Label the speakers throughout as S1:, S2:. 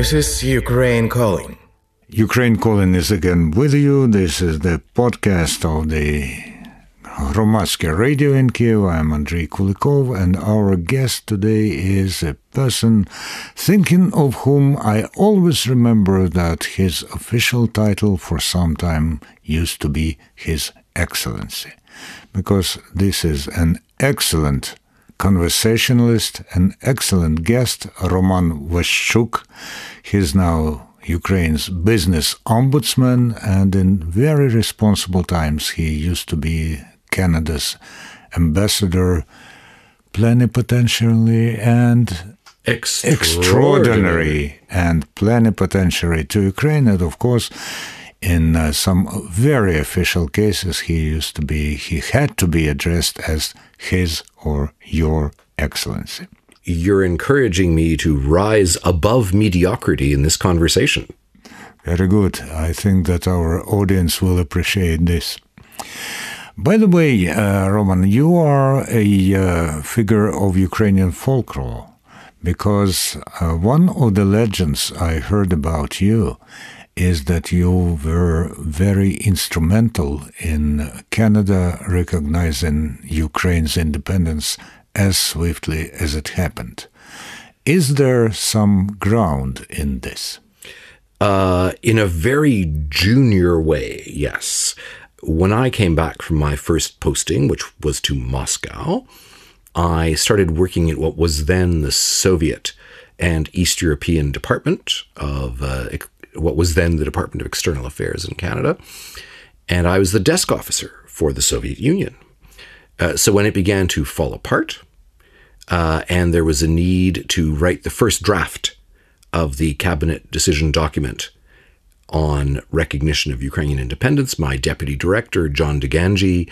S1: This is Ukraine Calling.
S2: Ukraine Calling is again with you. This is the podcast of the Hromadske Radio in Kiev. I'm Andrei Kulikov, and our guest today is a person thinking of whom I always remember that his official title for some time used to be His Excellency, because this is an excellent conversationalist, an excellent guest, Roman Waschuk. He's now Ukraine's business-омбудсмен, and in very responsible times he used to be Canada's ambassador, plenipotentiary and extraordinary and plenipotentiary to Ukraine. And of course, in some very official cases, he had to be addressed as His or Your Excellency.
S3: You're encouraging me to rise above mediocrity in this conversation.
S2: Very good. I think that our audience will appreciate this. By the way, Roman, you are a figure of Ukrainian folklore, because one of the legends I heard about you is that you were very instrumental in Canada recognizing Ukraine's independence as swiftly as it happened. Is there some ground in this?
S3: In a very junior way, yes. When I came back from my first posting, which was to Moscow, I started working at what was then the Soviet and East European Department of what was then the Department of External Affairs in Canada, and I was the desk officer for the Soviet Union. So when it began to fall apart, and there was a need to write the first draft of the cabinet decision document on recognition of Ukrainian independence, my deputy director, John DeGangi,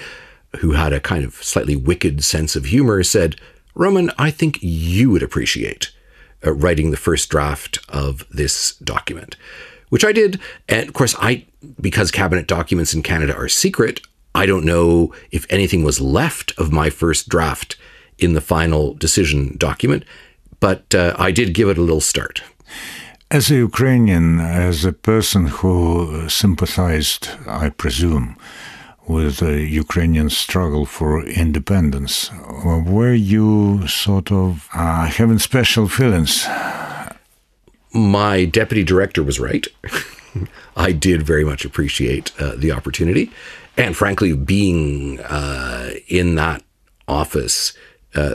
S3: who had a kind of slightly wicked sense of humor, said, "Roman, I think you would appreciate writing the first draft of this document," which I did. And of course, because cabinet documents in Canada are secret, I don't know if anything was left of my first draft in the final decision document, but I did give it a little start.
S2: As a Ukrainian, as a person who sympathized, I presume, with the Ukrainian struggle for independence, were you sort of having special feelings?
S3: My deputy director was right. I did very much appreciate the opportunity. And frankly, being in that office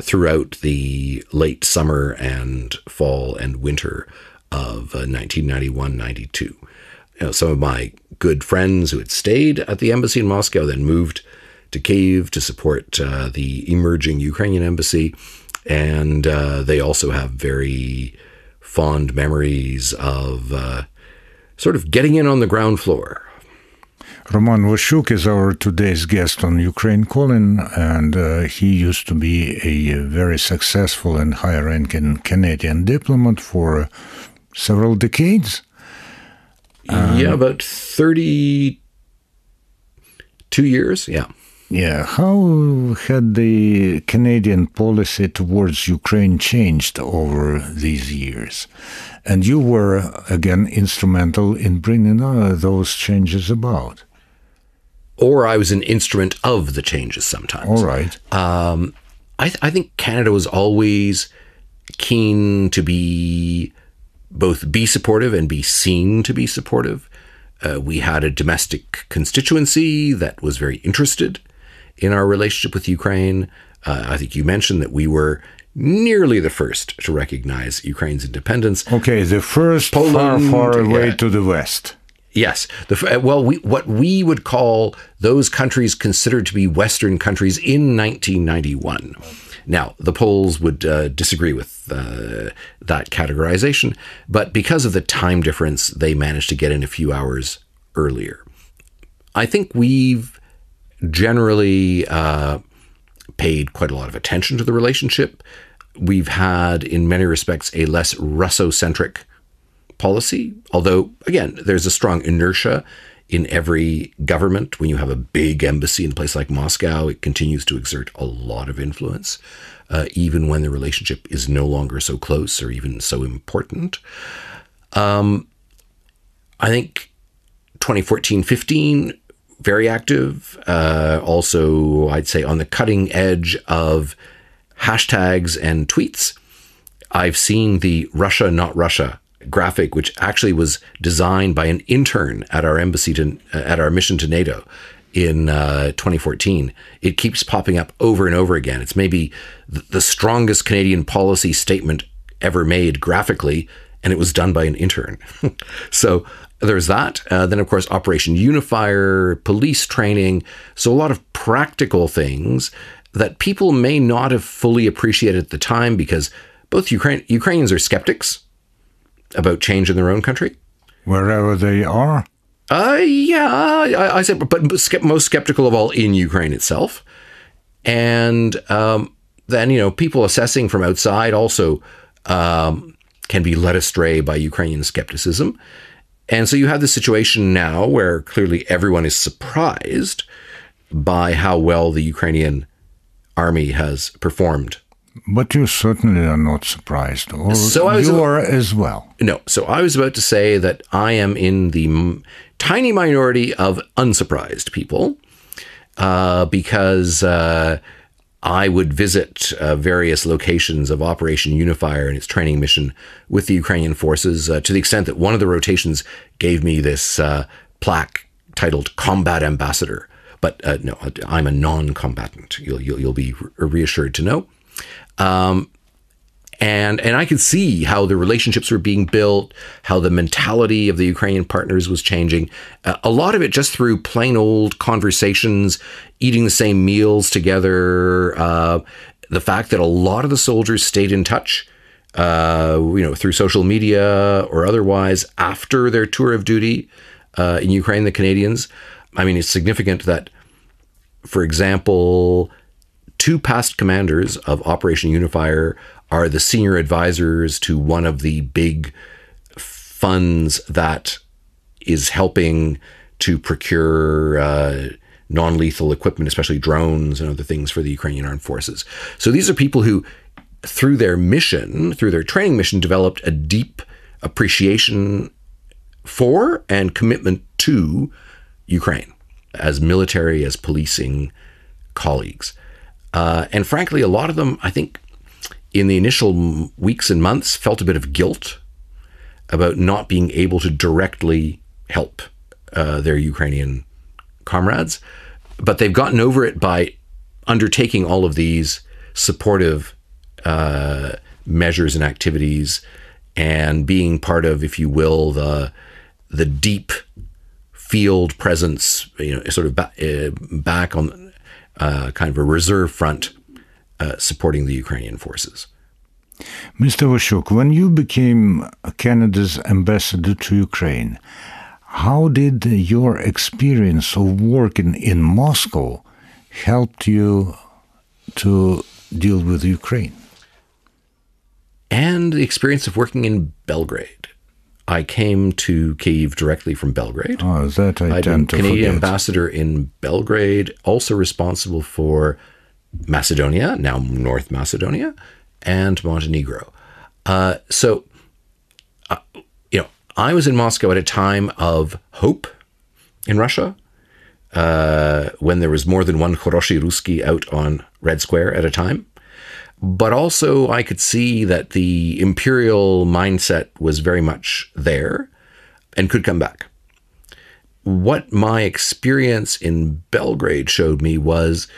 S3: throughout the late summer and fall and winter of 1991-92. Some of my good friends who had stayed at the embassy in Moscow then moved to Kyiv to support the emerging Ukrainian embassy. And they also have very fond memories of sort of getting in on the ground floor.
S2: Roman Waschuk is our today's guest on Ukraine Calling, and he used to be a very successful and high-ranking Canadian diplomat for several decades.
S3: About 32 years, yeah.
S2: Yeah, how had the Canadian policy towards Ukraine changed over these years? And you were, again, instrumental in bringing those changes about.
S3: Or I was an instrument of the changes sometimes.
S2: All right.
S3: I think Canada was always keen to both be supportive and be seen to be supportive. We had a domestic constituency that was very interested in our relationship with Ukraine. I think you mentioned that we were nearly the first to recognize Ukraine's independence.
S2: Okay, the first Poland, far away to the west.
S3: Yes. What we would call those countries considered to be Western countries in 1991. Now, the Poles would disagree with that categorization, but because of the time difference, they managed to get in a few hours earlier. I think we've generally paid quite a lot of attention to the relationship. We've had, in many respects, a less Russo-centric policy, although, again, there's a strong inertia in every government. When you have a big embassy in a place like Moscow, it continues to exert a lot of influence, even when the relationship is no longer so close or even so important. I think 2014-15, very active. Also, I'd say on the cutting edge of hashtags and tweets. I've seen the Russia, not Russia graphic, which actually was designed by an intern at our embassy at our mission to NATO in 2014. It keeps popping up over and over again. It's maybe the strongest Canadian policy statement ever made graphically, and it was done by an intern. So there's that. Then, of course, Operation Unifier, police training. So a lot of practical things that people may not have fully appreciated at the time, because both Ukrainians are skeptics about change in their own country.
S2: Wherever they are?
S3: I say, but most skeptical of all in Ukraine itself. And then, people assessing from outside also can be led astray by Ukrainian skepticism. And so you have this situation now where clearly everyone is surprised by how well the Ukrainian army has performed.
S2: But you certainly are not surprised, or you are as well.
S3: No, so I was about to say that I am in the tiny minority of unsurprised people, because I would visit various locations of Operation Unifier and its training mission with the Ukrainian forces, to the extent that one of the rotations gave me this plaque titled Combat Ambassador. But no, I'm a non-combatant. You'll be reassured to know. And I could see how the relationships were being built, how the mentality of the Ukrainian partners was changing. A lot of it just through plain old conversations, eating the same meals together. The fact that a lot of the soldiers stayed in touch, through social media or otherwise after their tour of duty in Ukraine, the Canadians. I mean, it's significant that, for example, 2 past commanders of Operation Unifier are the senior advisors to one of the big funds that is helping to procure non-lethal equipment, especially drones and other things for the Ukrainian armed forces. So these are people who, through their training mission, developed a deep appreciation for and commitment to Ukraine as military, as policing colleagues. And frankly, a lot of them, I think, in the initial weeks and months, felt a bit of guilt about not being able to directly help their Ukrainian comrades. But they've gotten over it by undertaking all of these supportive measures and activities and being part of, if you will, the deep field presence, sort of back on kind of a reserve front, supporting the Ukrainian forces.
S2: Mr. Waschuk, when you became Canada's ambassador to Ukraine, how did your experience of working in Moscow help you to deal with Ukraine?
S3: And the experience of working in Belgrade. I came to Kyiv directly from Belgrade.
S2: Oh, that I tend to forget.
S3: Canadian ambassador in Belgrade, also responsible for Macedonia, now North Macedonia, and Montenegro. I was in Moscow at a time of hope in Russia, when there was more than one Khoroshi Ruski out on Red Square at a time. But also I could see that the imperial mindset was very much there and could come back. What my experience in Belgrade showed me was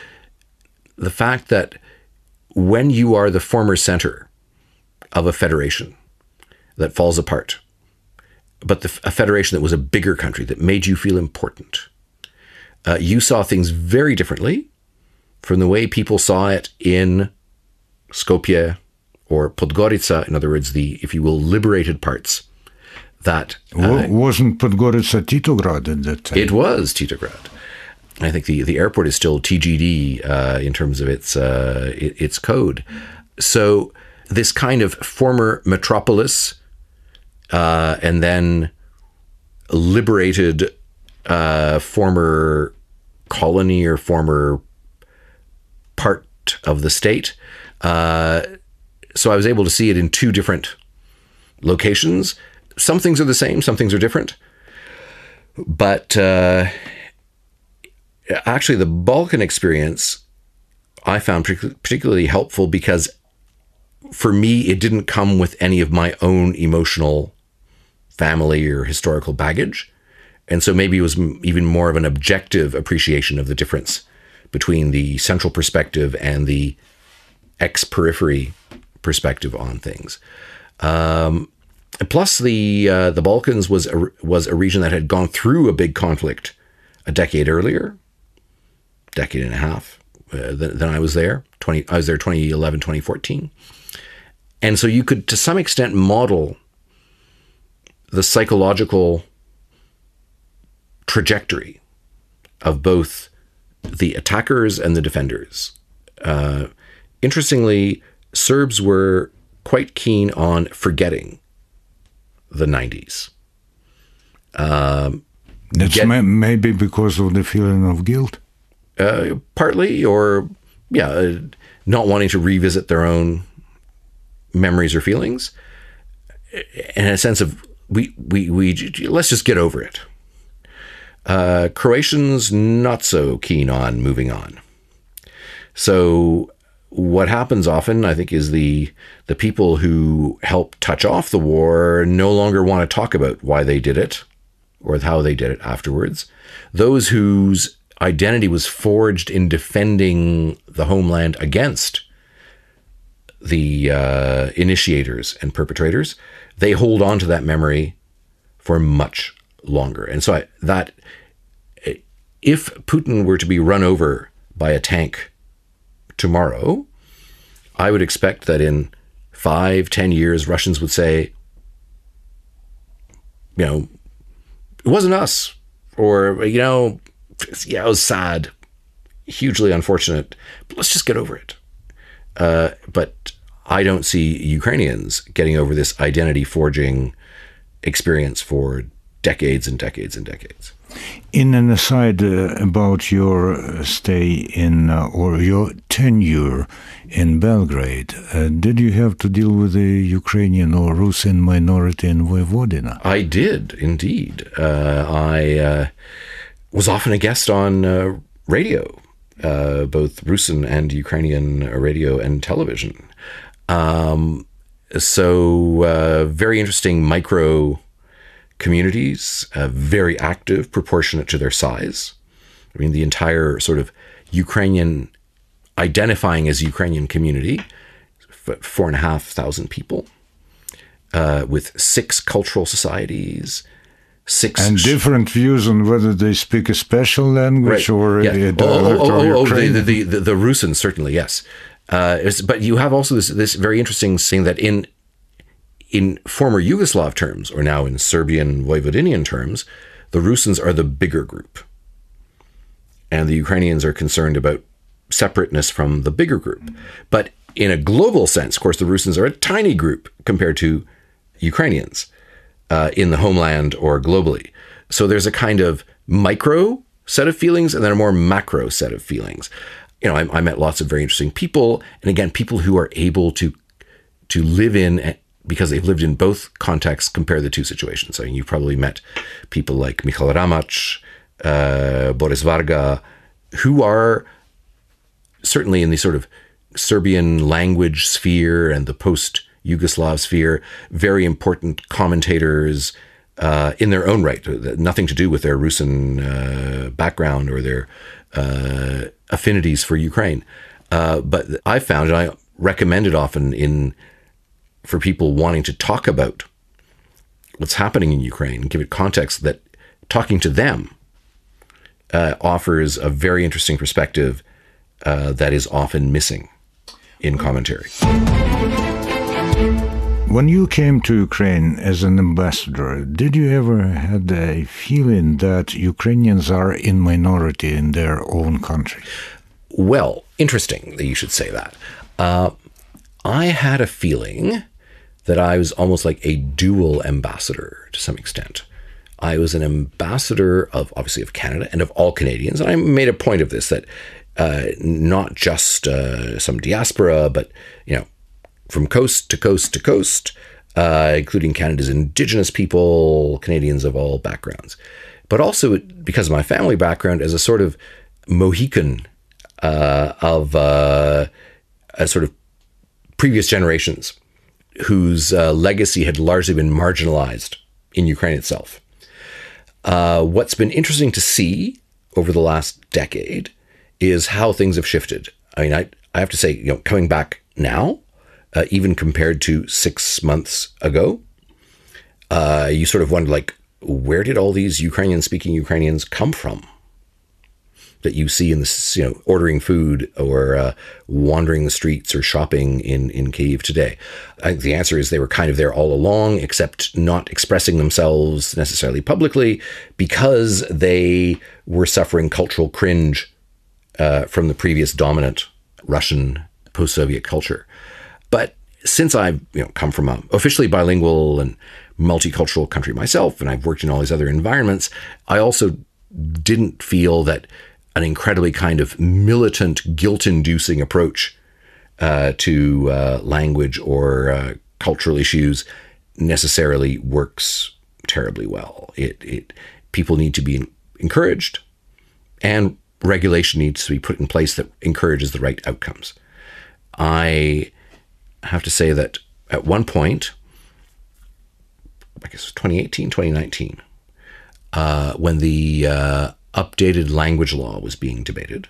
S3: the fact that when you are the former center of a federation that falls apart, but a federation that was a bigger country that made you feel important, you saw things very differently from the way people saw it in Skopje or Podgorica, in other words, the, if you will, liberated parts. That
S2: wasn't Podgorica Titograd at that time?
S3: It was Titograd. I think the airport is still TGD in terms of its code. So this kind of former metropolis and then liberated former colony or former part of the state. So I was able to see it in 2 different locations. some things are the same, some things are different. But actually, the Balkan experience I found particularly helpful because for me, it didn't come with any of my own emotional family or historical baggage. And so maybe it was even more of an objective appreciation of the difference between the central perspective and the ex-periphery perspective on things. Plus, the Balkans was a region that had gone through a big conflict a decade earlier, decade and a half than I was there. I was there 2011, 2014. And so you could, to some extent, model the psychological trajectory of both the attackers and the defenders. Interestingly, Serbs were quite keen on forgetting the 90s.
S2: That's maybe because of the feeling of guilt?
S3: Partly, or not wanting to revisit their own memories or feelings, and a sense of we let's just get over it. Croatians not so keen on moving on. So what happens often, I think, is the people who help touch off the war no longer want to talk about why they did it or how they did it afterwards. Those whose identity was forged in defending the homeland against the initiators and perpetrators, they hold on to that memory for much longer. And so if Putin were to be run over by a tank tomorrow, I would expect that in 5-10 years, Russians would say, it wasn't us, or, it was sad, hugely unfortunate, but let's just get over it. But I don't see Ukrainians getting over this identity forging experience for decades and decades and decades.
S2: In an aside about your stay in, or your tenure in Belgrade, did you have to deal with the Ukrainian or Russian minority in Vojvodina?
S3: I did, indeed. I was often a guest on radio, both Russian and Ukrainian radio and television. So very interesting micro communities, very active, proportionate to their size. I mean, the entire sort of Ukrainian, identifying as Ukrainian community, 4,500 people, with 6 cultural societies, 6...
S2: And different views on whether they speak a special language, right, or...
S3: Yeah. The Russian, certainly, yes. But you have also this very interesting thing that in former Yugoslav terms, or now in Serbian Vojvodinian terms, the Russians are the bigger group. And the Ukrainians are concerned about separateness from the bigger group. But in a global sense, of course, the Russians are a tiny group compared to Ukrainians in the homeland or globally. So there's a kind of micro set of feelings and then a more macro set of feelings. I met lots of very interesting people. And again, people who are able to live in, because they've lived in both contexts, compare the two situations. So you've probably met people like Michal Ramach, Boris Varga, who are certainly in the sort of Serbian language sphere and the post-Yugoslav sphere, very important commentators in their own right, nothing to do with their Russian background or their affinities for Ukraine. But I found, and I recommend it often for people wanting to talk about what's happening in Ukraine, give it context, that talking to them offers a very interesting perspective that is often missing in commentary.
S2: When you came to Ukraine as an ambassador, did you ever had a feeling that Ukrainians are in minority in their own country?
S3: Well, interesting that you should say that. I had a feeling that I was almost like a dual ambassador to some extent. I was an ambassador obviously of Canada and of all Canadians. And I made a point of this, that not just some diaspora, but, from coast to coast to coast, including Canada's Indigenous people, Canadians of all backgrounds. But also because of my family background as a sort of Mohican of a sort of previous generations whose legacy had largely been marginalized in Ukraine itself. What's been interesting to see over the last decade is how things have shifted. I mean, I have to say, coming back now, even compared to 6 months ago, you sort of wonder, like, where did all these Ukrainian-speaking Ukrainians come from that you see in this, ordering food or wandering the streets or shopping in Kyiv today? I think the answer is they were kind of there all along, except not expressing themselves necessarily publicly because they were suffering cultural cringe from the previous dominant Russian post-Soviet culture. But since I've come from a officially bilingual and multicultural country myself, and I've worked in all these other environments, I also didn't feel that an incredibly kind of militant, guilt-inducing approach to language or cultural issues necessarily works terribly well. People need to be encouraged, and regulation needs to be put in place that encourages the right outcomes. I have to say that at one point, I guess 2018, 2019, when the updated language law was being debated,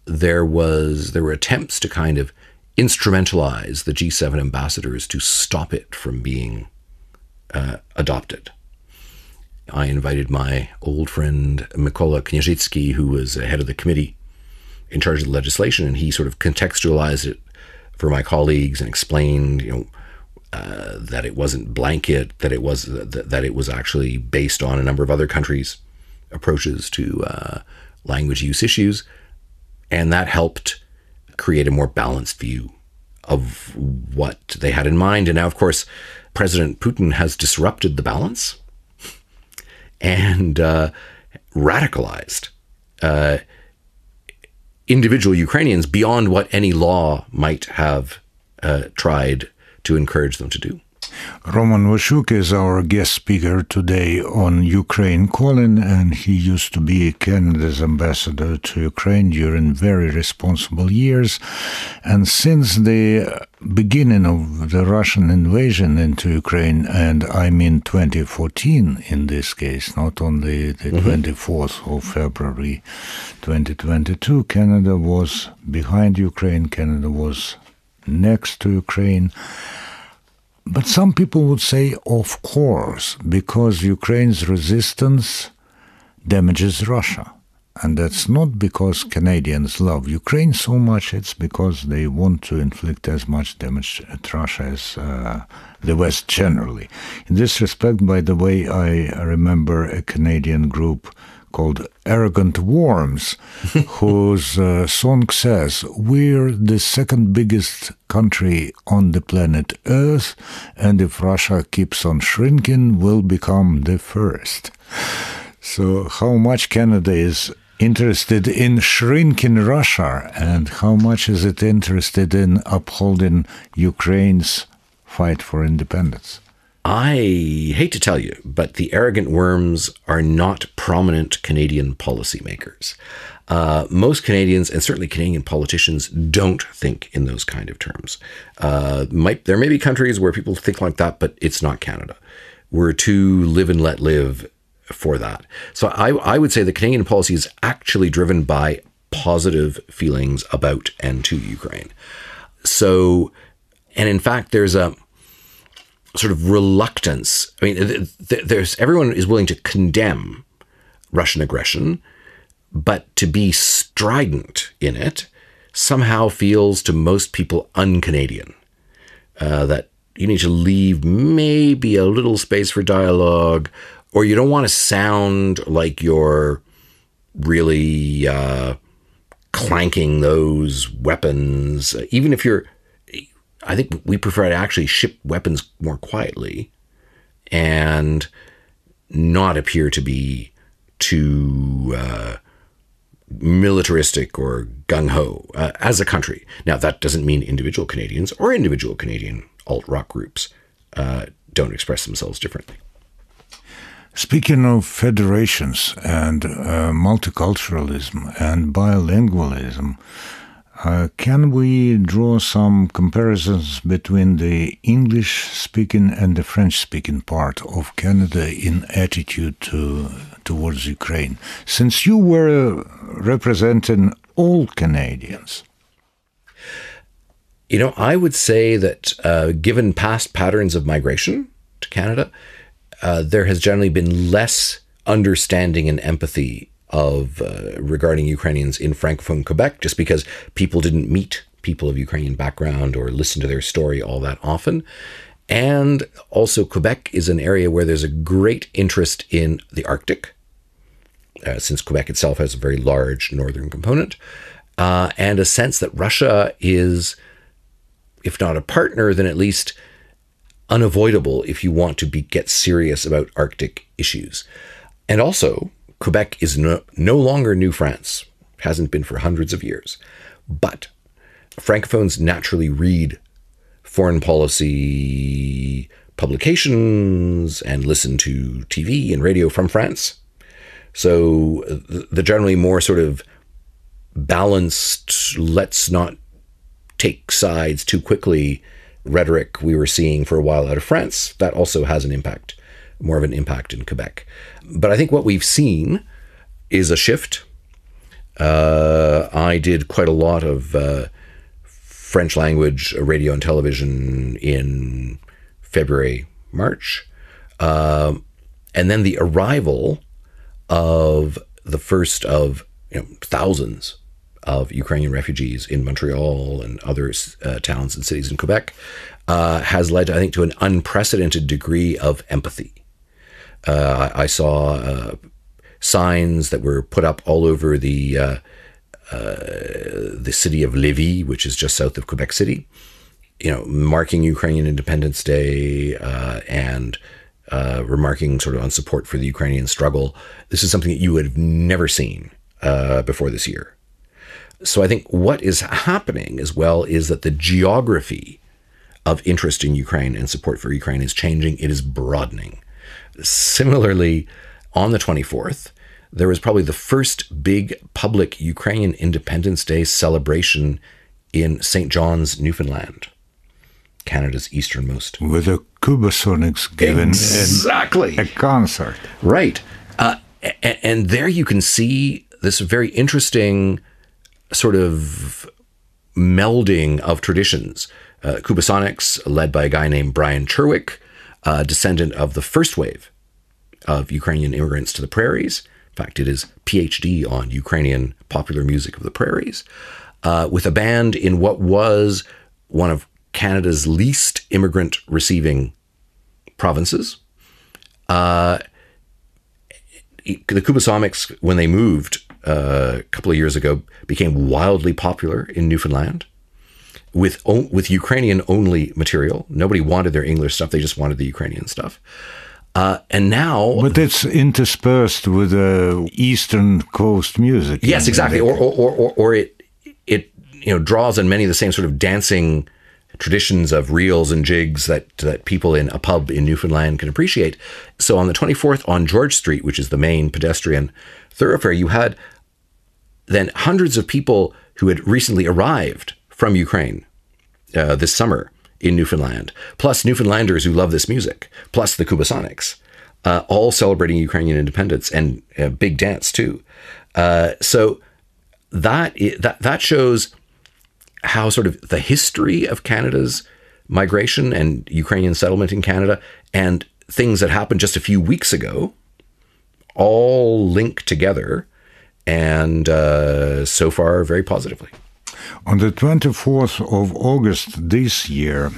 S3: there were attempts to kind of instrumentalize the G7 ambassadors to stop it from being adopted. I invited my old friend Mykola Kняжицький, who was head of the committee in charge of the legislation, and he sort of contextualized it for my colleagues and explained, that it wasn't blanket, that it was actually based on a number of other countries' approaches to language use issues, and that helped create a more balanced view of what they had in mind. And now, of course, President Putin has disrupted the balance and radicalized individual Ukrainians beyond what any law might have tried to encourage them to do.
S2: Roman Waschuk is our guest speaker today on Ukraine Calling, and he used to be Canada's ambassador to Ukraine during very responsible years. And since the beginning of the Russian invasion into Ukraine, and I mean 2014 in this case, not only the 24th of February 2022, Canada was behind Ukraine, Canada was next to Ukraine. But some people would say, of course, because Ukraine's resistance damages Russia. And that's not because Canadians love Ukraine so much, it's because they want to inflict as much damage at Russia as the West generally. In this respect, by the way, I remember a Canadian group called Arrogant Worms, whose song says, "We're the second biggest country on the planet Earth, and if Russia keeps on shrinking, we'll become the first." So how much Canada is interested in shrinking Russia, and how much is it interested in upholding Ukraine's fight for independence?
S3: I hate to tell you, but the Arrogant Worms are not prominent Canadian policymakers. Most Canadians, and certainly Canadian politicians, don't think in those kind of terms. There may be countries where people think like that, but it's not Canada. We're too live and let live for that. So I would say the Canadian policy is actually driven by positive feelings about and to Ukraine. So, and in fact, there's a sort of reluctance. I mean, everyone is willing to condemn Russian aggression, but to be strident in it somehow feels to most people un-Canadian. That you need to leave maybe a little space for dialogue, or you don't want to sound like you're really clanking those weapons, even if you're. I think we prefer to actually ship weapons more quietly and not appear to be too militaristic or gung-ho as a country. Now, that doesn't mean individual Canadians or individual Canadian alt-rock groups don't express themselves differently.
S2: Speaking of federations and multiculturalism and bilingualism, can we draw some comparisons between the English-speaking and the French-speaking part of Canada in attitude towards Ukraine, since you were representing all Canadians?
S3: You know, I would say that given past patterns of migration to Canada, there has generally been less understanding and empathy regarding Ukrainians in Francophone Quebec, just because people didn't meet people of Ukrainian background or listen to their story all that often. And also Quebec is an area where there's a great interest in the Arctic, since Quebec itself has a very large northern component, and a sense that Russia is, if not a partner, then at least unavoidable if you want to get serious about Arctic issues. And also, Quebec is no longer New France, hasn't been for hundreds of years. But Francophones naturally read foreign policy publications and listen to TV and radio from France. So the generally more sort of balanced, let's not take sides too quickly rhetoric we were seeing for a while out of France, that also has an impact, more of an impact in Quebec. But I think what we've seen is a shift. I did quite a lot of French language radio and television in February, March. And then the arrival of the first of thousands of Ukrainian refugees in Montreal and other towns and cities in Quebec has led, I think, to an unprecedented degree of empathy. I saw signs that were put up all over the city of Lévis, which is just south of Quebec City, marking Ukrainian Independence Day and remarking sort of on support for the Ukrainian struggle. This is something that you would have never seen before this year. So I think what is happening as well is that the geography of interest in Ukraine and support for Ukraine is changing. It is broadening. Similarly, on the 24th, there was probably the first big public Ukrainian Independence Day celebration in St. John's, Newfoundland, Canada's easternmost.
S2: With the Kubasonics giving
S3: exactly
S2: a concert.
S3: Right. And there you can see this very interesting sort of melding of traditions. Kubasonics, led by a guy named Brian Cherwick, descendant of the first wave of Ukrainian immigrants to the prairies. In fact, it is PhD on Ukrainian popular music of the prairies, with a band in what was one of Canada's least immigrant receiving provinces. The Kubasonics, when they moved a couple of years ago, became wildly popular in Newfoundland with Ukrainian-only material. Nobody wanted their English stuff. They just wanted the Ukrainian stuff. And now...
S2: But it's interspersed with Eastern Coast music.
S3: Yes, exactly. Or it draws on many of the same sort of dancing traditions of reels and jigs that people in a pub in Newfoundland can appreciate. So on the 24th on George Street, which is the main pedestrian thoroughfare, you had then hundreds of people who had recently arrived from Ukraine this summer in Newfoundland, plus Newfoundlanders who love this music, plus the Kubasonics, all celebrating Ukrainian independence and big dance too. So that shows how sort of the history of Canada's migration and Ukrainian settlement in Canada and things that happened just a few weeks ago all link together, and so far very positively.
S2: On the 24th of August this year,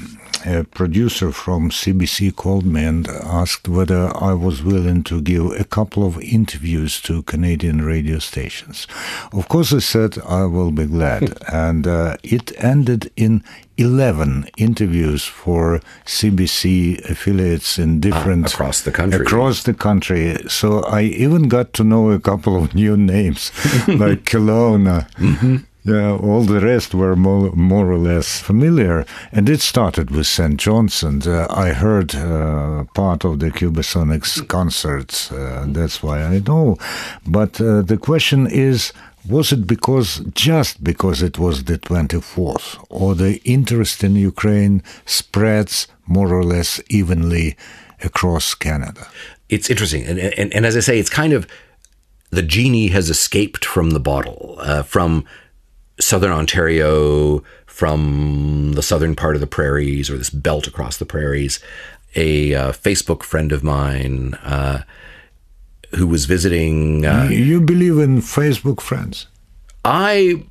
S2: a producer from CBC called me and asked whether I was willing to give a couple of interviews to Canadian radio stations. Of course, I said I will be glad, and it ended in 11 interviews for CBC affiliates in different...
S3: across the country.
S2: Across the country. So I even got to know a couple of new names, like Kelowna. Yeah, all the rest were more or less familiar. And it started with St. John's, and I heard part of the Cubasonics concerts. That's why I know. But the question is, was it just because it was the 24th, or the interest in Ukraine spreads more or less evenly across Canada?
S3: It's interesting. And as I say, it's kind of the genie has escaped from the bottle, from southern Ontario, from the southern part of the prairies, or this belt across the prairies. A Facebook friend of mine who was visiting...
S2: you believe in Facebook friends?
S3: I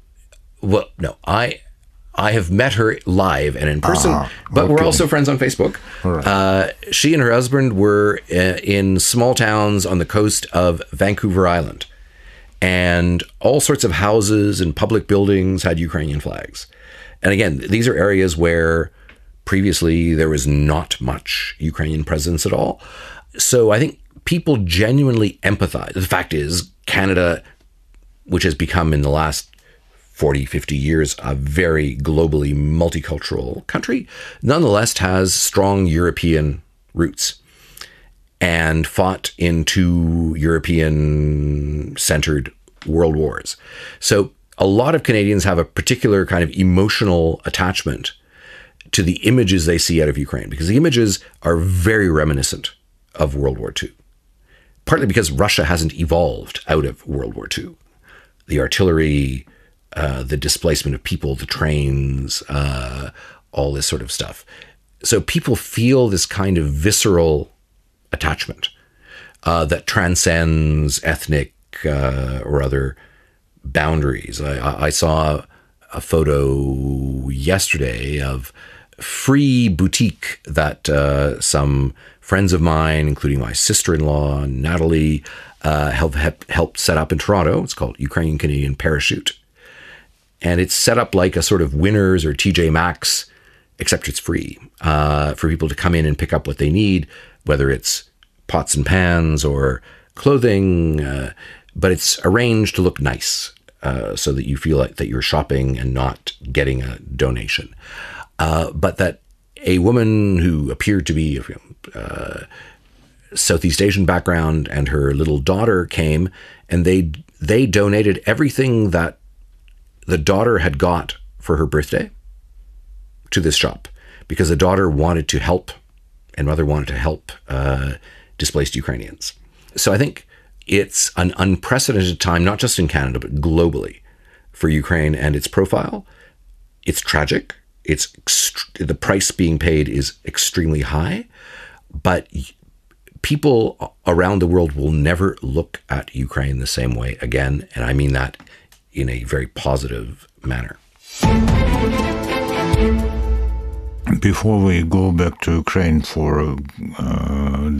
S3: have met her live and in person, but we're also friends on Facebook. Right. She and her husband were in small towns on the coast of Vancouver Island, and all sorts of houses and public buildings had Ukrainian flags. And again, these are areas where previously there was not much Ukrainian presence at all. So I think people genuinely empathize. The fact is, Canada, which has become in the last 40, 50 years a very globally multicultural country, nonetheless has strong European roots and fought in two European-centered world wars. So a lot of Canadians have a particular kind of emotional attachment to the images they see out of Ukraine, because the images are very reminiscent of World War II, partly because Russia hasn't evolved out of World War II. The artillery, the displacement of people, the trains, all this sort of stuff. So people feel this kind of visceral attachment that transcends ethnic or other boundaries. I saw a photo yesterday of free boutique that some friends of mine, including my sister-in-law, Natalie, helped set up in Toronto. It's called Ukrainian Canadian Parachute. And it's set up like a sort of Winners or TJ Maxx, except it's free for people to come in and pick up what they need, whether it's pots and pans or clothing, but it's arranged to look nice so that you feel like that you're shopping and not getting a donation. But that a woman who appeared to be Southeast Asian background and her little daughter came, and they donated everything that the daughter had got for her birthday to this shop, because the daughter wanted to help and mother wanted to help displaced Ukrainians. So I think it's an unprecedented time, not just in Canada, but globally for Ukraine and its profile. It's tragic. The price being paid is extremely high, but people around the world will never look at Ukraine the same way again. And I mean that in a very positive manner.
S2: Before we go back to Ukraine for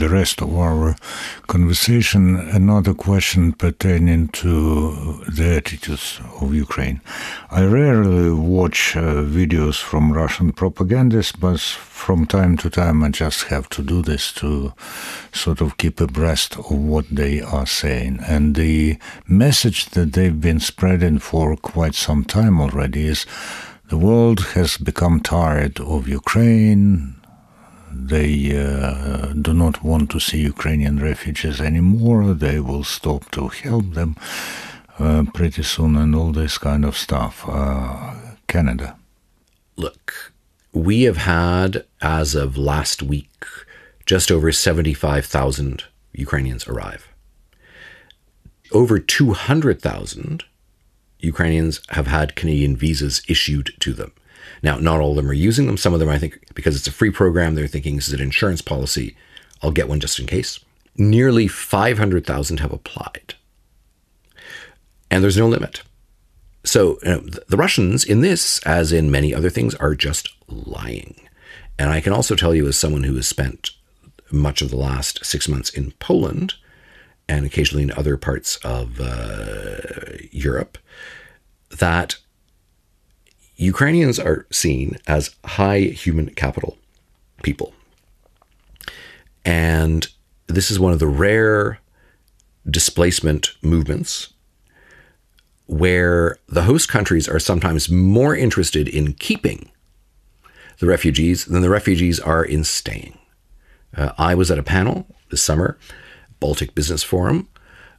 S2: the rest of our conversation, another question pertaining to the attitudes of Ukraine. I rarely watch videos from Russian propagandists, but from time to time I just have to do this to sort of keep abreast of what they are saying. And the message that they've been spreading for quite some time already is the world has become tired of Ukraine. They do not want to see Ukrainian refugees anymore. They will stop to help them pretty soon, and all this kind of stuff. Canada.
S3: Look, we have had, as of last week, just over 75,000 Ukrainians arrive. Over 200,000 Ukrainians have had Canadian visas issued to them. Now, not all of them are using them. Some of them, I think, because it's a free program, they're thinking this is an insurance policy. I'll get one just in case. Nearly 500,000 have applied. And there's no limit. So the Russians, in this, as in many other things, are just lying. And I can also tell you, as someone who has spent much of the last 6 months in Poland, and occasionally in other parts of Europe, that Ukrainians are seen as high human capital people. And this is one of the rare displacement movements where the host countries are sometimes more interested in keeping the refugees than the refugees are in staying. I was at a panel this summer, Baltic Business Forum,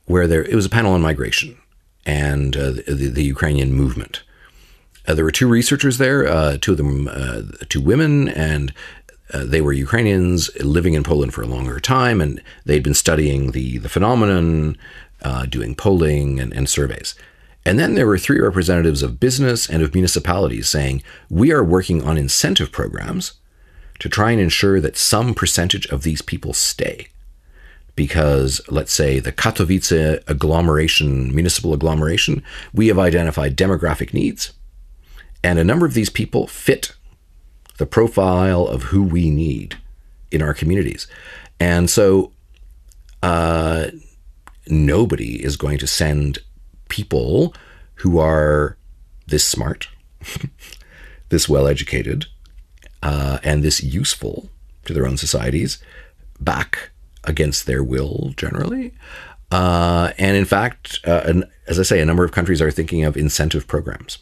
S3: where it was a panel on migration and the Ukrainian movement. There were two researchers there, two of them, two women, and they were Ukrainians living in Poland for a longer time, and they'd been studying the phenomenon, doing polling and surveys. And then there were three representatives of business and of municipalities saying, we are working on incentive programs to try and ensure that some percentage of these people stay. Because, let's say, the Katowice agglomeration, municipal agglomeration, we have identified demographic needs, and a number of these people fit the profile of who we need in our communities. And so nobody is going to send people who are this smart, this well-educated, and this useful to their own societies back against their will generally. And in fact, as I say, a number of countries are thinking of incentive programs.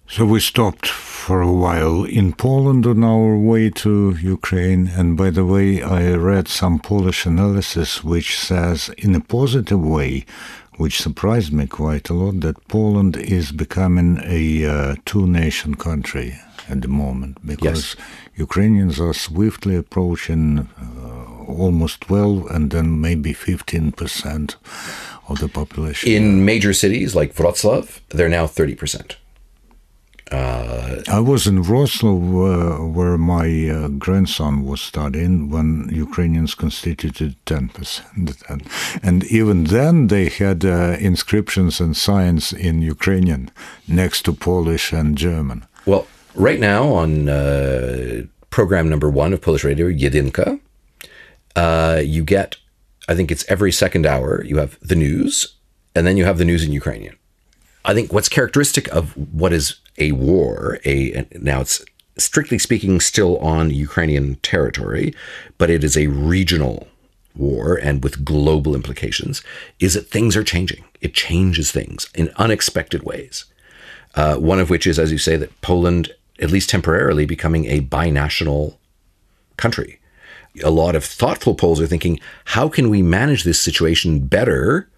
S2: So we stopped for a while in Poland on our way to Ukraine. And by the way, I read some Polish analysis which says in a positive way, which surprised me quite a lot, that Poland is becoming a two-nation country at the moment, because yes, Ukrainians are swiftly approaching almost 12 and then maybe 15% of the population.
S3: In major cities like Wrocław, they're now 30%.
S2: I was in Wrocław where my grandson was studying when Ukrainians constituted 10%. And even then they had inscriptions and signs in Ukrainian next to Polish and German.
S3: Well, right now on program number 1 of Polish Radio, Jedynka, you get, I think it's every second hour, you have the news, and then you have the news in Ukrainian. I think what's characteristic of what is a war, now it's strictly speaking still on Ukrainian territory, but it is a regional war and with global implications, is that things are changing. It changes things in unexpected ways. One of which is, as you say, that Poland, at least temporarily, becoming a binational country. A lot of thoughtful Poles are thinking, how can we manage this situation better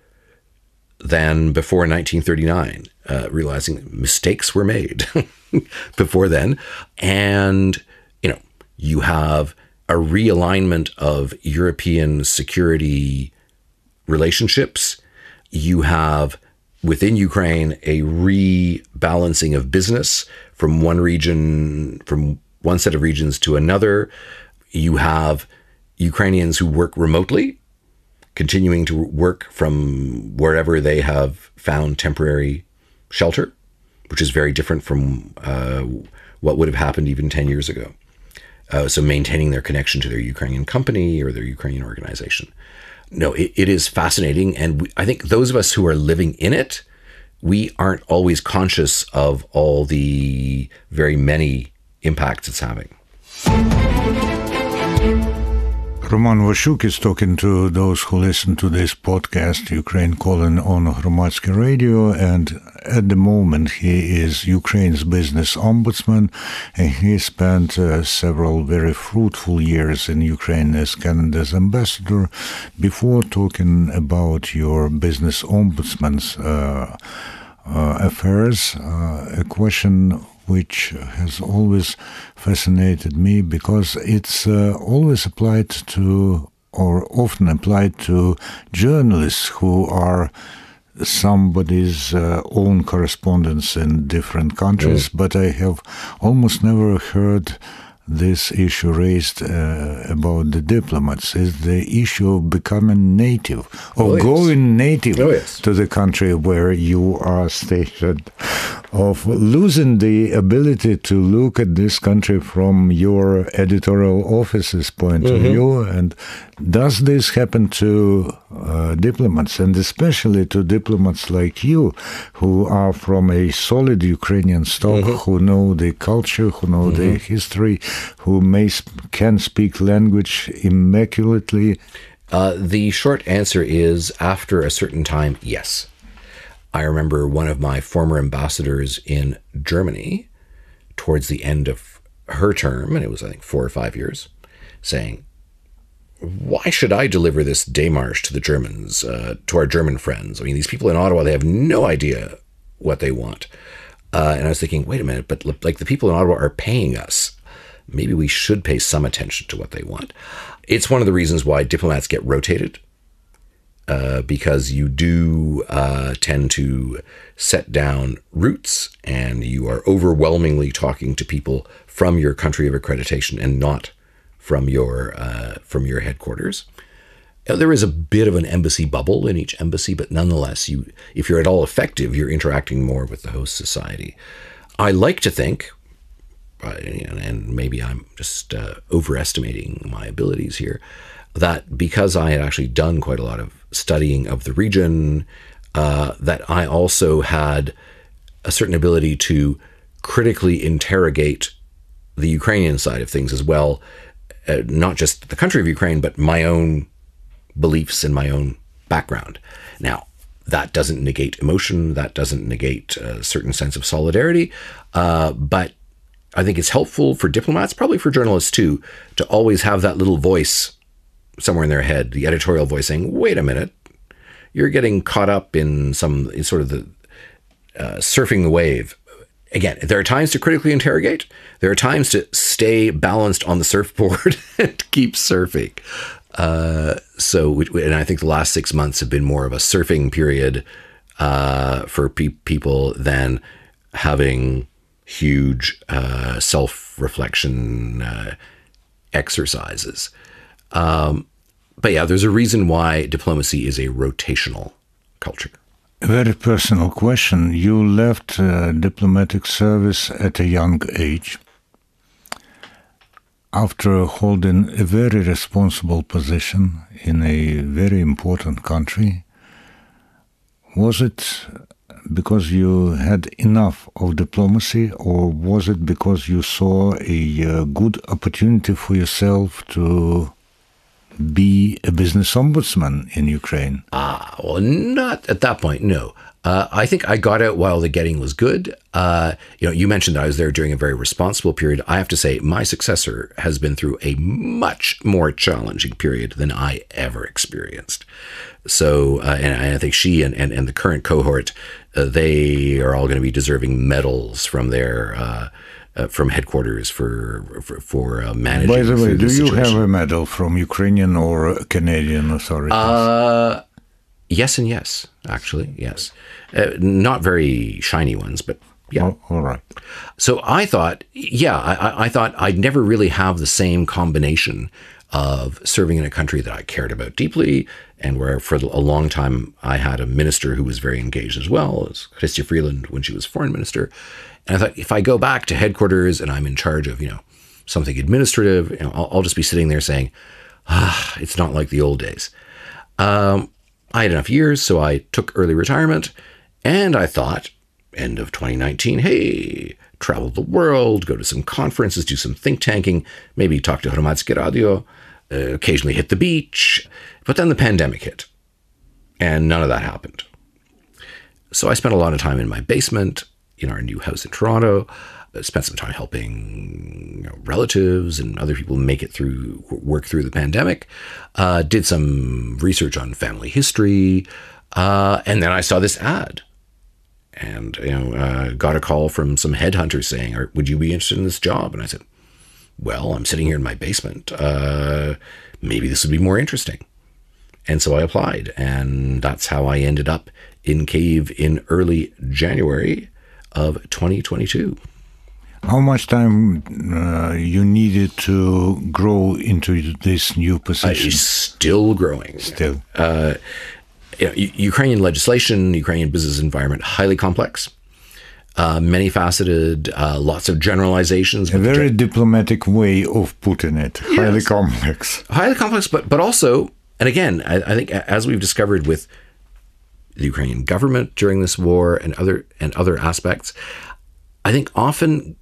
S3: than before 1939, realizing mistakes were made before then. And, you have a realignment of European security relationships. You have, within Ukraine, a rebalancing of business from one region, from one set of regions to another. You have Ukrainians who work remotely, continuing to work from wherever they have found temporary shelter, which is very different from what would have happened even 10 years ago. So maintaining their connection to their Ukrainian company or their Ukrainian organization. No, it is fascinating. And I think those of us who are living in it, we aren't always conscious of all the very many impacts it's having.
S2: Roman Waschuk is talking to those who listen to this podcast, Ukraine Calling, on Hromadske Radio, and at the moment he is Ukraine's business-ombudsman, and he spent several very fruitful years in Ukraine as Canada's ambassador. Before talking about your business-ombudsman's affairs, a question which has always fascinated me, because it's always applied to, or often applied to, journalists who are somebody's own correspondents in different countries. But I have almost never heard this issue raised about the diplomats. Is the issue of becoming native or going native to the country where you are stationed, of losing the ability to look at this country from your editorial office's point of view. And does this happen to diplomats, and especially to diplomats like you, who are from a solid Ukrainian stock, who know the culture, who know the history, who can speak language immaculately?
S3: The short answer is, after a certain time, yes. I remember one of my former ambassadors in Germany, towards the end of her term, and it was, I think, 4 or 5 years, saying, why should I deliver this démarche to the Germans, to our German friends? I mean, these people in Ottawa, they have no idea what they want. And I was thinking, wait a minute, but like the people in Ottawa are paying us. Maybe we should pay some attention to what they want. It's one of the reasons why diplomats get rotated, because you do tend to set down roots, and you are overwhelmingly talking to people from your country of accreditation and not from your headquarters. There is a bit of an embassy bubble in each embassy, but nonetheless, if you're at all effective, you're interacting more with the host society. I like to think, and maybe I'm just overestimating my abilities here, that because I had actually done quite a lot of studying of the region, that I also had a certain ability to critically interrogate the Ukrainian side of things as well, not just the country of Ukraine, but my own beliefs and my own background. Now, that doesn't negate emotion, that doesn't negate a certain sense of solidarity, but I think it's helpful for diplomats, probably for journalists too, to always have that little voice somewhere in their head, the editorial voice saying, wait a minute, you're getting caught up in sort of the surfing the wave. Again, there are times to critically interrogate. There are times to stay balanced on the surfboard and keep surfing. And I think the last 6 months have been more of a surfing period for people than having huge self-reflection exercises. But yeah, there's a reason why diplomacy is a rotational culture.
S2: A very personal question. You left diplomatic service at a young age after holding a very responsible position in a very important country. Was it because you had enough of diplomacy, or was it because you saw a good opportunity for yourself to be a business-ombudsman in Ukraine?
S3: Well, not at that point, no. I think I got out while the getting was good. You mentioned that I was there during a very responsible period. I have to say my successor has been through a much more challenging period than I ever experienced. So, and I think she and the current cohort, they are all going to be deserving medals from their from headquarters for managing.
S2: By the way, do you
S3: situation.
S2: have a medal from Ukrainian or Canadian authorities?
S3: Yes and yes, actually, yes. Not very shiny ones, but yeah.
S2: Oh, all right.
S3: So I thought, I thought I'd never really have the same combination of serving in a country that I cared about deeply, and where for a long time I had a minister who was very engaged as well, as Chrystia Freeland when she was foreign minister. And I thought, if I go back to headquarters and I'm in charge of, something administrative, I'll just be sitting there saying, it's not like the old days. I had enough years, so I took early retirement, and I thought, end of 2019, hey, travel the world, go to some conferences, do some think tanking, maybe talk to Hromadske Radio, occasionally hit the beach. But then the pandemic hit, and none of that happened. So I spent a lot of time in my basement, in our new house in Toronto, spent some time helping relatives and other people work through the pandemic, did some research on family history, and then I saw this ad, and got a call from some headhunters saying, would you be interested in this job? And I said, well, I'm sitting here in my basement, maybe this would be more interesting. And so I applied, and that's how I ended up in Kyiv in early January of 2022.
S2: How much time you needed to grow into this new position?
S3: Still growing.
S2: Still.
S3: Ukrainian legislation, Ukrainian business environment, highly complex, many-faceted, lots of generalizations.
S2: A very diplomatic way of putting it. Yes. Highly complex.
S3: Highly complex, but also, and again, I think as we've discovered with the Ukrainian government during this war and other aspects, I think often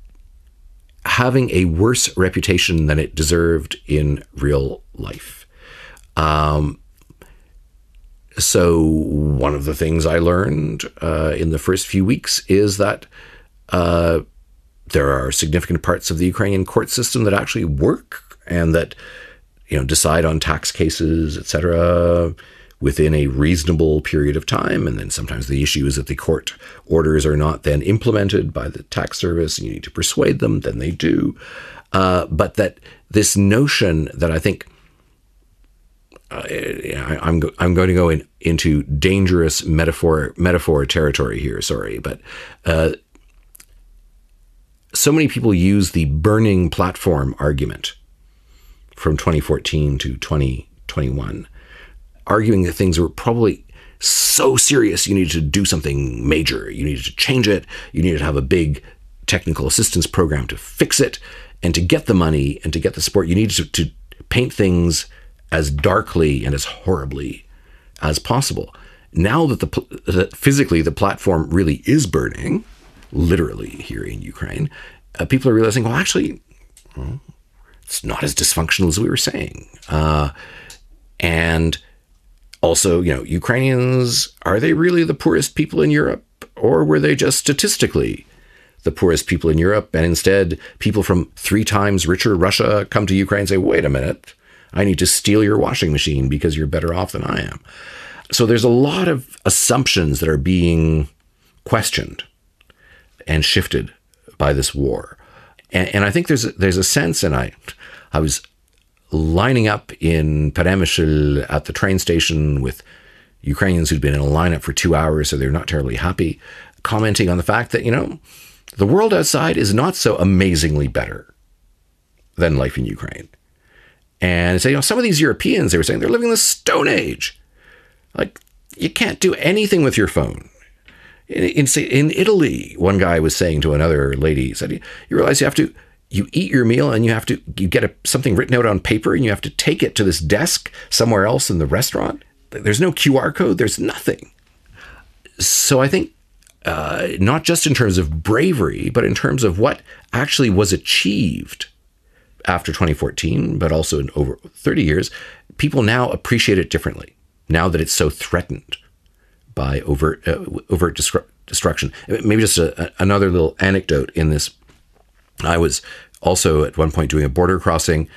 S3: having a worse reputation than it deserved in real life. So one of the things I learned in the first few weeks is that there are significant parts of the Ukrainian court system that actually work and that, decide on tax cases, etc., within a reasonable period of time. And then sometimes the issue is that the court orders are not then implemented by the tax service, and you need to persuade them, then they do. But that this notion that I think I'm going to go into dangerous metaphor territory here, sorry, but so many people use the burning platform argument from 2014 to 2021, arguing that things were probably so serious you needed to do something major. You needed to change it. You needed to have a big technical assistance program to fix it. And to get the money and to get the support, you needed to paint things as darkly and as horribly as possible. Now that physically the platform really is burning, literally here in Ukraine, people are realizing, well, actually, it's not as dysfunctional as we were saying. And also, Ukrainians, are they really the poorest people in Europe? Or were they just statistically the poorest people in Europe? And instead, people from 3 times richer Russia come to Ukraine and say, wait a minute, I need to steal your washing machine because you're better off than I am. So there's a lot of assumptions that are being questioned and shifted by this war. And I think there's a sense, and I was lining up in Peremyshl at the train station with Ukrainians who'd been in a lineup for 2 hours, so they're not terribly happy, commenting on the fact that, the world outside is not so amazingly better than life in Ukraine. And say, some of these Europeans, they were saying, they're living in the Stone Age. Like, you can't do anything with your phone. In Italy, one guy was saying to another lady, he said, you realize you eat your meal and you get something written out on paper and you have to take it to this desk somewhere else in the restaurant. There's no QR code. There's nothing. So I think not just in terms of bravery, but in terms of what actually was achieved after 2014, but also in over 30 years, people now appreciate it differently, now that it's so threatened by overt destruction. Maybe just another little anecdote in this. I was also at one point doing a border crossing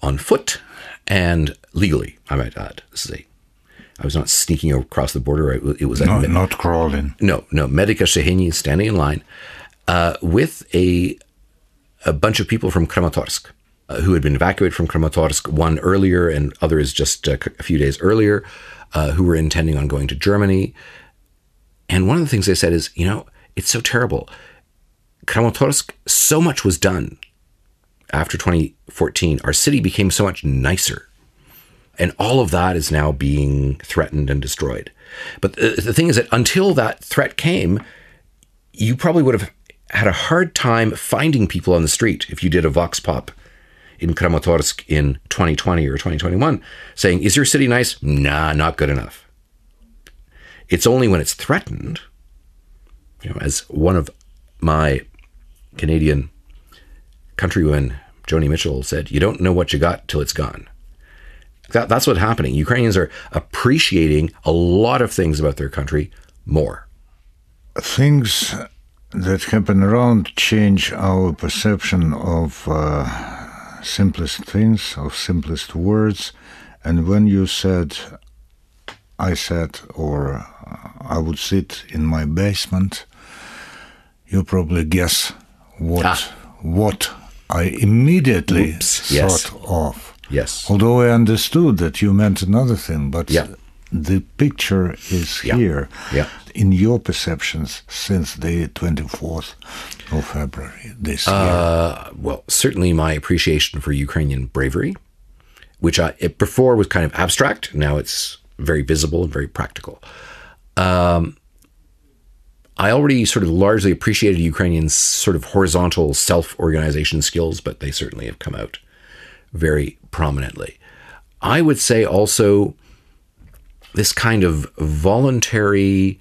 S3: on foot and legally, I might add. I was not sneaking across the border. It was
S2: not crawling.
S3: No. Medica Sheheni standing in line with a bunch of people from Kramatorsk who had been evacuated from Kramatorsk, one earlier and others just a few days earlier, who were intending on going to Germany. And one of the things they said is, it's so terrible. Kramatorsk, so much was done after 2014. Our city became so much nicer. And all of that is now being threatened and destroyed. But the thing is that until that threat came, you probably would have had a hard time finding people on the street if you did a vox pop in Kramatorsk in 2020 or 2021 saying, is your city nice? Nah, not good enough. It's only when it's threatened, as one of my Canadian countrywomen, Joni Mitchell, said, you don't know what you got till it's gone. That's what's happening. Ukrainians are appreciating a lot of things about their country more.
S2: Things that happen around change our perception of simplest things, of simplest words. And when you said, I said, or I would sit in my basement, you probably guess what I immediately thought of.
S3: Yes.
S2: Although I understood that you meant another thing, but the picture is here in your perceptions since the 24th of February this year.
S3: Well, certainly my appreciation for Ukrainian bravery, which before was kind of abstract. Now it's very visible and very practical. I already sort of largely appreciated Ukrainians' sort of horizontal self-organization skills, but they certainly have come out very prominently. I would say also this kind of voluntary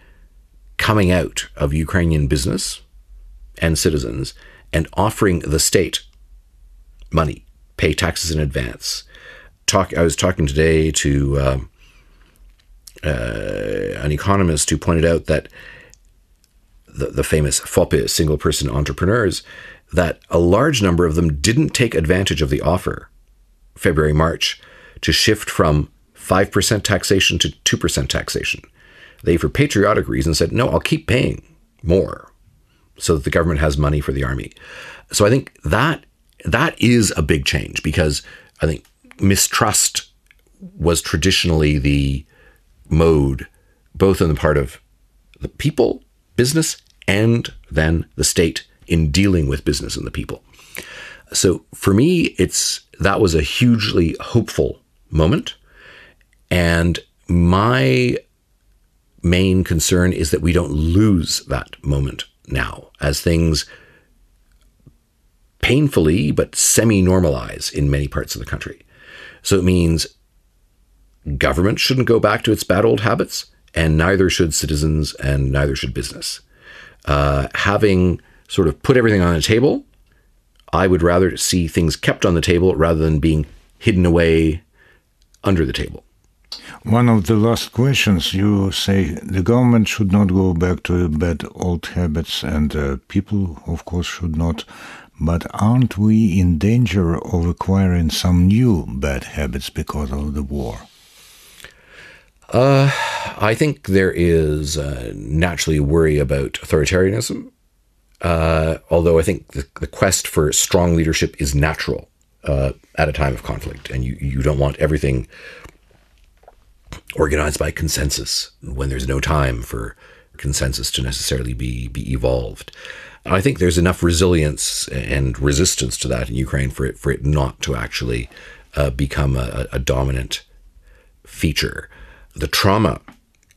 S3: coming out of Ukrainian business and citizens and offering the state money, pay taxes in advance. I was talking today to an economist who pointed out that the famous FOPE, single-person entrepreneurs, that a large number of them didn't take advantage of the offer, February, March, to shift from 5% taxation to 2% taxation. They, for patriotic reasons, said, no, I'll keep paying more so that the government has money for the army. So I think that is a big change, because I think mistrust was traditionally the mode, both on the part of the people, business, and then the state in dealing with business and the people. So for me, that was a hugely hopeful moment. And my main concern is that we don't lose that moment now, as things painfully but semi-normalize in many parts of the country. So it means government shouldn't go back to its bad old habits, and neither should citizens, and neither should business. Having sort of put everything on the table, I would rather see things kept on the table rather than being hidden away under the table.
S2: One of the last questions, you say the government should not go back to bad old habits, and people, of course, should not. But aren't we in danger of acquiring some new bad habits because of the war?
S3: I think there is naturally worry about authoritarianism, although I think the quest for strong leadership is natural at a time of conflict, and you don't want everything organized by consensus when there's no time for consensus to necessarily be evolved. I think there's enough resilience and resistance to that in Ukraine for it not to actually become a dominant feature. The trauma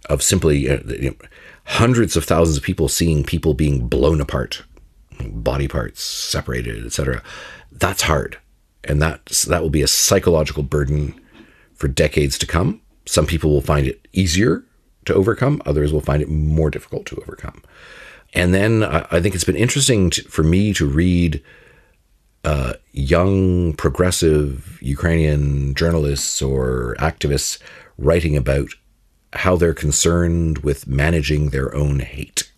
S3: of simply hundreds of thousands of people seeing people being blown apart, body parts separated, etc., that's hard. And that will be a psychological burden for decades to come. Some people will find it easier to overcome. Others will find it more difficult to overcome. And then I think it's been interesting for me to read young, progressive Ukrainian journalists or activists writing about how they're concerned with managing their own hate.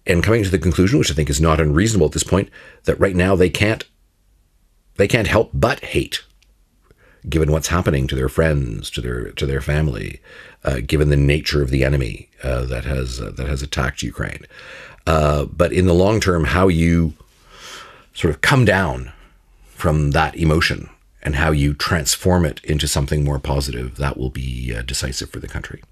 S3: And coming to the conclusion, which I think is not unreasonable at this point, that right now they can't help but hate, given what's happening to their friends, to their family, given the nature of the enemy that has attacked Ukraine. But in the long term, how you sort of come down from that emotion and how you transform it into something more positive, that will be decisive for the country.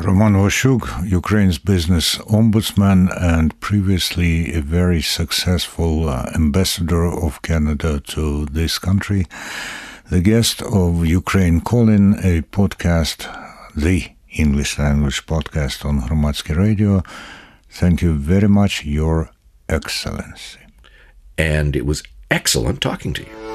S2: Roman Waschuk, Ukraine's business-ombudsman and previously a very successful ambassador of Canada to this country, the guest of Ukraine Calling, a podcast, the English language podcast on Hromadske Radio. Thank you very much, Your Excellency.
S3: And it was excellent talking to you.